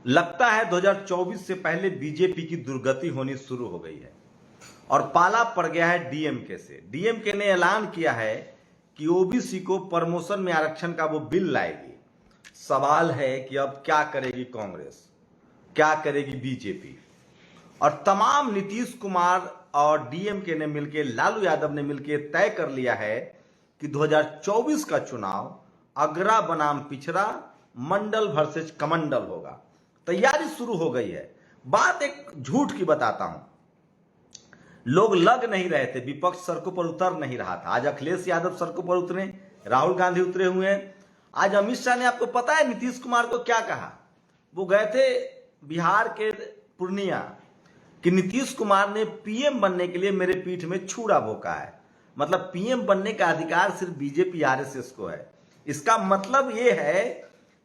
लगता है 2024 से पहले बीजेपी की दुर्गति होनी शुरू हो गई है और पाला पड़ गया है डीएमके से। डीएमके ने ऐलान किया है कि ओबीसी को प्रमोशन में आरक्षण का वो बिल लाएगी। सवाल है कि अब क्या करेगी कांग्रेस, क्या करेगी बीजेपी। और तमाम नीतीश कुमार और डीएमके ने मिलकर, लालू यादव ने मिलकर तय कर लिया है कि 2024 का चुनाव अगरा बनाम पिछड़ा, मंडल वर्सेस कमंडल होगा। तैयारी शुरू हो गई है। बात एक झूठ की बताता हूं, लोग लग नहीं रहे थे, विपक्ष सड़कों पर उतर नहीं रहा था। आज अखिलेश यादव सड़कों पर उतरे, राहुल गांधी उतरे हुए हैं। आज अमित शाह ने, आपको पता है नीतीश कुमार को क्या कहा? वो गए थे बिहार के पूर्णिया कि नीतीश कुमार ने पीएम बनने के लिए मेरे पीठ में छुरा भोंका है। मतलब पीएम बनने का अधिकार सिर्फ बीजेपी आरएसएस को है। इसका मतलब यह है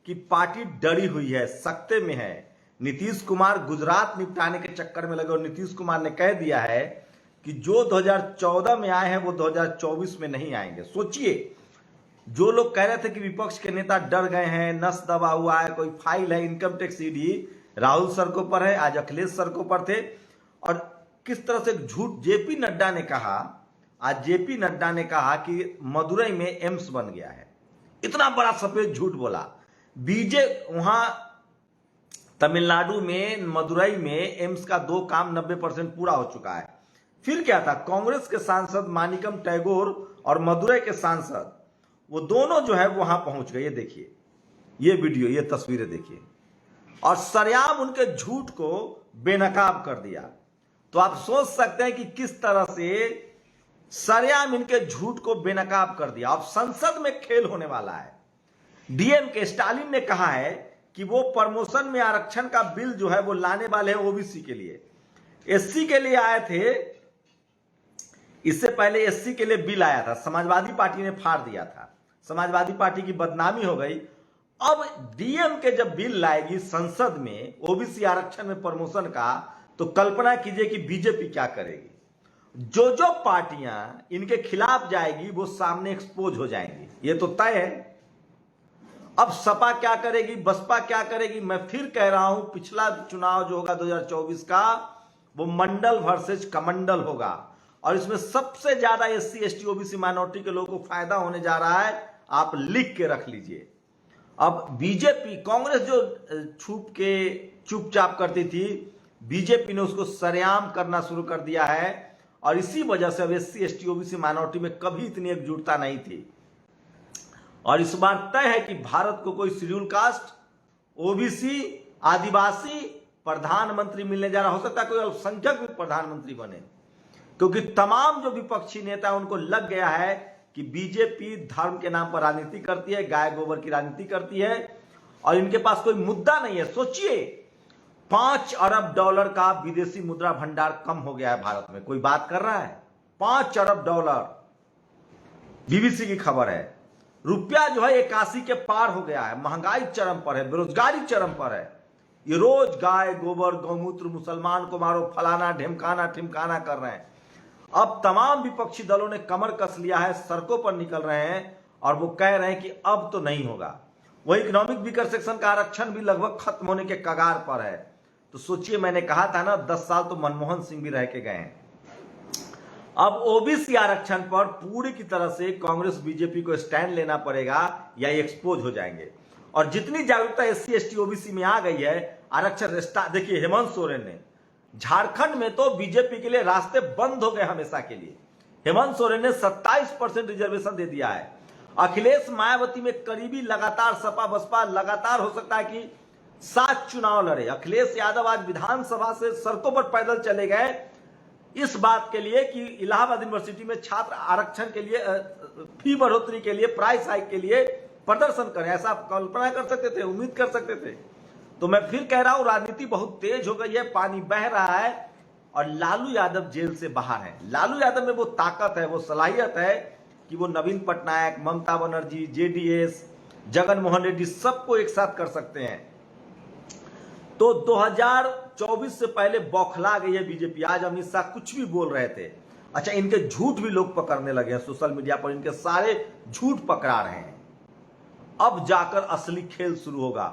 कि पार्टी डरी हुई है, सख्ते में है। नीतीश कुमार गुजरात निपटाने के चक्कर में लगे और नीतीश कुमार ने कह दिया है कि जो 2014 में आए हैं वो 2024 में नहीं आएंगे। सोचिए, जो लोग कह रहे थे कि विपक्ष के नेता डर गए हैं, नस दबा हुआ है, कोई फाइल है, इनकम टैक्स ईडी, राहुल सड़कों पर है, आज अखिलेश सड़कों पर थे। और किस तरह से झूठ जेपी नड्डा ने कहा, आज जेपी नड्डा ने कहा कि मदुरई में एम्स बन गया है। इतना बड़ा सफेद झूठ बोला। वहां तमिलनाडु में मदुरई में एम्स का 2 काम 90% पूरा हो चुका है। फिर क्या था, कांग्रेस के सांसद मानिकम टैगोर और मदुरई के सांसद, वो दोनों जो है वहां पहुंच गए। ये देखिए, ये वीडियो, ये तस्वीरें देखिए, और सरेआम उनके झूठ को बेनकाब कर दिया। तो आप सोच सकते हैं कि किस तरह से सरेआम इनके झूठ को बेनकाब कर दिया। अब संसद में खेल होने वाला है। डीएमके स्टालिन ने कहा है कि वो प्रमोशन में आरक्षण का बिल जो है वो लाने वाले हैं ओबीसी के लिए। एससी के लिए आए थे, इससे पहले एससी के लिए बिल आया था, समाजवादी पार्टी ने फाड़ दिया था, समाजवादी पार्टी की बदनामी हो गई। अब डीएमके जब बिल लाएगी संसद में ओबीसी आरक्षण में प्रमोशन का, तो कल्पना कीजिए कि बीजेपी क्या करेगी। जो जो पार्टियां इनके खिलाफ जाएगी वो सामने एक्सपोज हो जाएंगी, ये तो तय है। अब सपा क्या करेगी, बसपा क्या करेगी? मैं फिर कह रहा हूं, पिछला चुनाव जो होगा 2024 का, वो मंडल वर्सेस कमंडल होगा। और इसमें सबसे ज्यादा एससी एसटी ओबीसी माइनॉरिटी के लोगों को फायदा होने जा रहा है। आप लिख के रख लीजिए। अब बीजेपी, कांग्रेस जो छुप के चुपचाप करती थी, बीजेपी ने उसको सरेआम करना शुरू कर दिया है। और इसी वजह से अब एससी एसटी ओबीसी माइनॉरिटी में कभी इतनी एकजुटता नहीं थी। और इस बार तय है कि भारत को कोई शेड्यूल कास्ट, ओबीसी, आदिवासी प्रधानमंत्री मिलने जा रहा। हो सकता है कोई अल्पसंख्यक भी प्रधानमंत्री बने, क्योंकि तमाम जो विपक्षी नेता उनको लग गया है कि बीजेपी धर्म के नाम पर राजनीति करती है, गाय गोबर की राजनीति करती है और इनके पास कोई मुद्दा नहीं है। सोचिए, $5 अरब का विदेशी मुद्रा भंडार कम हो गया है भारत में। कोई बात कर रहा है? $5 अरब, बीबीसी की खबर है। रुपया जो है 81 के पार हो गया है। महंगाई चरम पर है, बेरोजगारी चरम पर है। ये रोज गाय गोबर, गौमूत्र, मुसलमान को मारो, फलाना ढिमकाना ठिमकाना कर रहे हैं। अब तमाम विपक्षी दलों ने कमर कस लिया है, सड़कों पर निकल रहे हैं और वो कह रहे हैं कि अब तो नहीं होगा। वही इकोनॉमिक वीकर सेक्शन का आरक्षण भी लगभग खत्म होने के कगार पर है। तो सोचिए, मैंने कहा था ना, 10 साल तो मनमोहन सिंह भी रह के गए हैं। अब ओबीसी आरक्षण पर पूरी की तरह से कांग्रेस बीजेपी को स्टैंड लेना पड़ेगा या एक्सपोज हो जाएंगे। और जितनी जागरूकता एससी एसटी ओबीसी में आ गई है, आरक्षण देखिए, हेमंत सोरेन ने झारखंड में तो बीजेपी के लिए रास्ते बंद हो गए हमेशा के लिए। हेमंत सोरेन ने 27% रिजर्वेशन दे दिया है। अखिलेश मायावती में करीबी लगातार सपा बसपा लगातार हो सकता है कि 7 चुनाव लड़े। अखिलेश यादव आज विधानसभा से सड़कों पर पैदल चले गए इस बात के लिए कि इलाहाबाद यूनिवर्सिटी में छात्र आरक्षण के लिए, फी बढ़ोतरी के लिए, प्राइस हाइक के लिए प्रदर्शन करें। ऐसा आप कल्पना कर सकते थे, उम्मीद कर सकते थे? तो मैं फिर कह रहा हूं, राजनीति बहुत तेज हो गई है, पानी बह रहा है और लालू यादव जेल से बाहर है। लालू यादव में वो ताकत है, वो सलाहियत है कि वो नवीन पटनायक, ममता बनर्जी, जेडीएस, जगन मोहन रेड्डी सबको एक साथ कर सकते हैं। तो 2024 से पहले बौखला गई है बीजेपी। आज अमित शाह कुछ भी बोल रहे थे। अच्छा, इनके झूठ भी लोग पकड़ने लगे हैं सोशल मीडिया पर, इनके सारे झूठ पकड़ा रहे हैं। अब जाकर असली खेल शुरू होगा।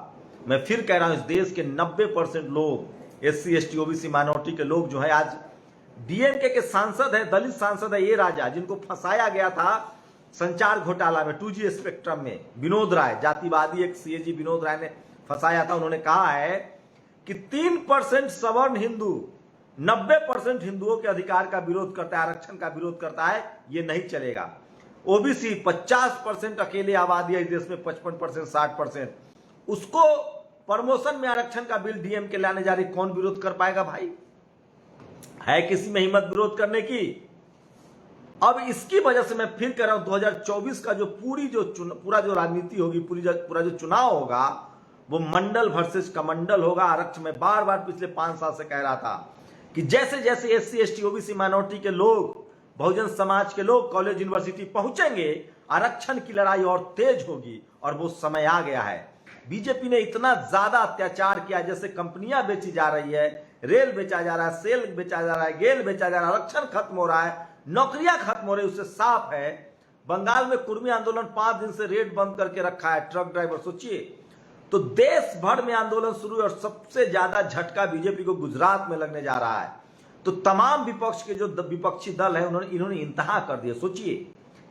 मैं फिर कह रहा हूं, इस देश के 90% लोग SC ST OBC माइनॉरिटी के लोग जो है आज डीएमके के सांसद है, दलित सांसद है ये राजा, जिनको फंसाया गया था संचार घोटाला में 2G स्पेक्ट्रम में। विनोद राय, जातिवादी एक CAG विनोद राय ने फंसाया था। उन्होंने कहा है कि 3% सवर्ण हिंदू 90% हिंदुओं के अधिकार का विरोध करता है, आरक्षण का विरोध करता है, ये नहीं चलेगा। OBC 50% अकेले आबादी है इस देश में, 55% 60%, उसको प्रमोशन में आरक्षण का बिल डीएमके लाने जा रही, कौन विरोध कर पाएगा भाई? है किसी में हिम्मत विरोध करने की? अब इसकी वजह से मैं फिर कह रहा हूं 2024 का जो पूरा जो राजनीति होगी, पूरा जो चुनाव होगा, वो मंडल वर्सेस कमंडल होगा। आरक्षण में बार बार पिछले 5 साल से कह रहा था कि जैसे जैसे SC ST OBC माइनॉरिटी के लोग, बहुजन समाज के लोग कॉलेज यूनिवर्सिटी पहुंचेंगे, आरक्षण की लड़ाई और तेज होगी, और वो समय आ गया है। बीजेपी ने इतना ज्यादा अत्याचार किया, जैसे कंपनियां बेची जा रही है, रेल बेचा जा रहा है, सेल बेचा जा रहा है, गेल बेचा जा रहा है, आरक्षण खत्म हो रहा है, नौकरियां खत्म हो रही है। उससे साफ है, बंगाल में कुर्मी आंदोलन 5 दिन से रेट बंद करके रखा है ट्रक ड्राइवर, सोचिए। तो देश भर में आंदोलन शुरू है, और सबसे ज्यादा झटका बीजेपी को गुजरात में लगने जा रहा है। तो तमाम विपक्ष के जो विपक्षी दल है, इन्होंने इंतहा कर दिया। सोचिए,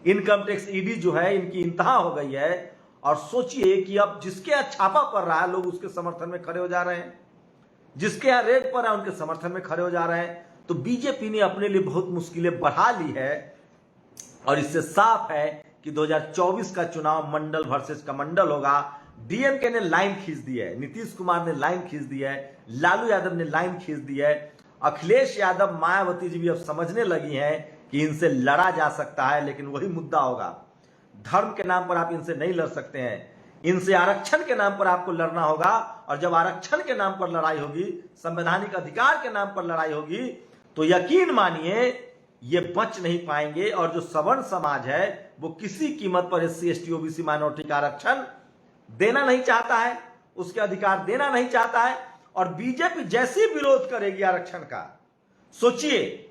इनकम टैक्स ईडी जो है, इनकी इंतहा हो गई है। और सोचिए कि अब जिसके यहां छापा पड़ रहा है, लोग उसके समर्थन में खड़े हो जा रहे हैं, जिसके यहां रेड पड़ रहा है उनके समर्थन में खड़े हो जा रहे हैं। तो बीजेपी ने अपने लिए बहुत मुश्किलें बढ़ा ली है, और इससे साफ है कि 2024 का चुनाव मंडल वर्सेस कमंडल होगा। डीएमके ने लाइन खींच दी है, नीतीश कुमार ने लाइन खींच दी है, लालू यादव ने लाइन खींच दी है, अखिलेश यादव, मायावती जी भी अब समझने लगी हैं कि इनसे लड़ा जा सकता है। लेकिन वही मुद्दा होगा, धर्म के नाम पर आप इनसे नहीं लड़ सकते हैं, इनसे आरक्षण के नाम पर आपको लड़ना होगा। और जब आरक्षण के नाम पर लड़ाई होगी, संवैधानिक अधिकार के नाम पर लड़ाई होगी, तो यकीन मानिए ये बच नहीं पाएंगे। और जो सवर्ण समाज है, वो किसी कीमत पर SC ST OBC माइनॉरिटी का आरक्षण देना नहीं चाहता है, उसके अधिकार देना नहीं चाहता है। और बीजेपी जैसी विरोध करेगी आरक्षण का, सोचिए,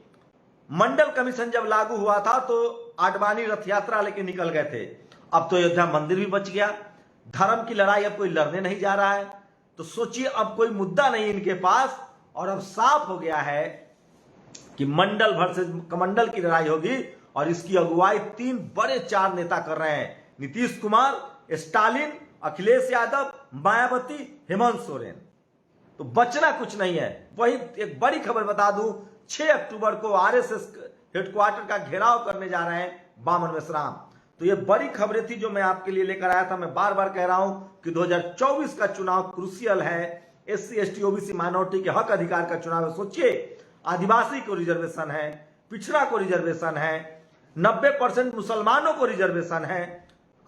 मंडल कमीशन जब लागू हुआ था तो आडवाणी रथ यात्रा लेके निकल गए थे, अब तो अयोध्या मंदिर भी बच गया। धर्म की लड़ाई अब कोई लड़ने नहीं जा रहा है। तो सोचिए, अब कोई मुद्दा नहीं इनके पास, और अब साफ हो गया है कि मंडल वर्सेस कमंडल की लड़ाई होगी। और इसकी अगुवाई 3 बड़े 4 नेता कर रहे हैं, नीतीश कुमार, स्टालिन, अखिलेश यादव, मायावती, हेमंत सोरेन। तो बचना कुछ नहीं है। वही एक बड़ी खबर बता दूं, 6 अक्टूबर को RSS हेडक्वार्टर का घेराव करने जा रहे हैं बामन मेश्राम। तो ये बड़ी खबरें थी जो मैं आपके लिए लेकर आया था। मैं बार बार कह रहा हूं कि 2024 का चुनाव क्रूशियल है, SC ST OBC माइनॉरिटी के हक अधिकार का चुनाव है। सोचिए, आदिवासी को रिजर्वेशन है, पिछड़ा को रिजर्वेशन है, 90% मुसलमानों को रिजर्वेशन है।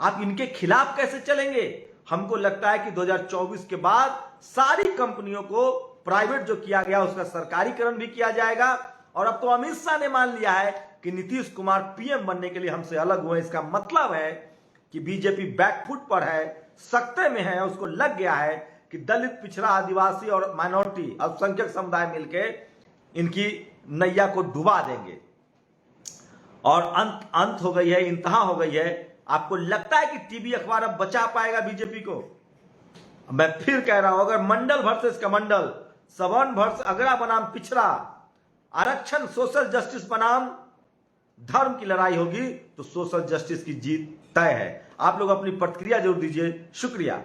आप इनके खिलाफ कैसे चलेंगे? हमको लगता है कि 2024 के बाद सारी कंपनियों को प्राइवेट जो किया गया उसका सरकारीकरण भी किया जाएगा। और अब तो अमित शाह ने मान लिया है कि नीतीश कुमार PM बनने के लिए हमसे अलग हुए। इसका मतलब है कि बीजेपी बैकफुट पर है, सख्ते में है। उसको लग गया है कि दलित, पिछड़ा, आदिवासी और माइनॉरिटी, अल्पसंख्यक समुदाय मिलकर इनकी नैया को डुबा देंगे। और अंत हो गई है, इंतहा हो गई है। आपको लगता है कि टीवी अखबार अब बचा पाएगा बीजेपी को? मैं फिर कह रहा हूं, अगर मंडल वर्सेस कमंडल, सवर्ण वर्सेस अगड़ा बनाम पिछड़ा, आरक्षण सोशल जस्टिस बनाम धर्म की लड़ाई होगी, तो सोशल जस्टिस की जीत तय है। आप लोग अपनी प्रतिक्रिया जरूर दीजिए। शुक्रिया।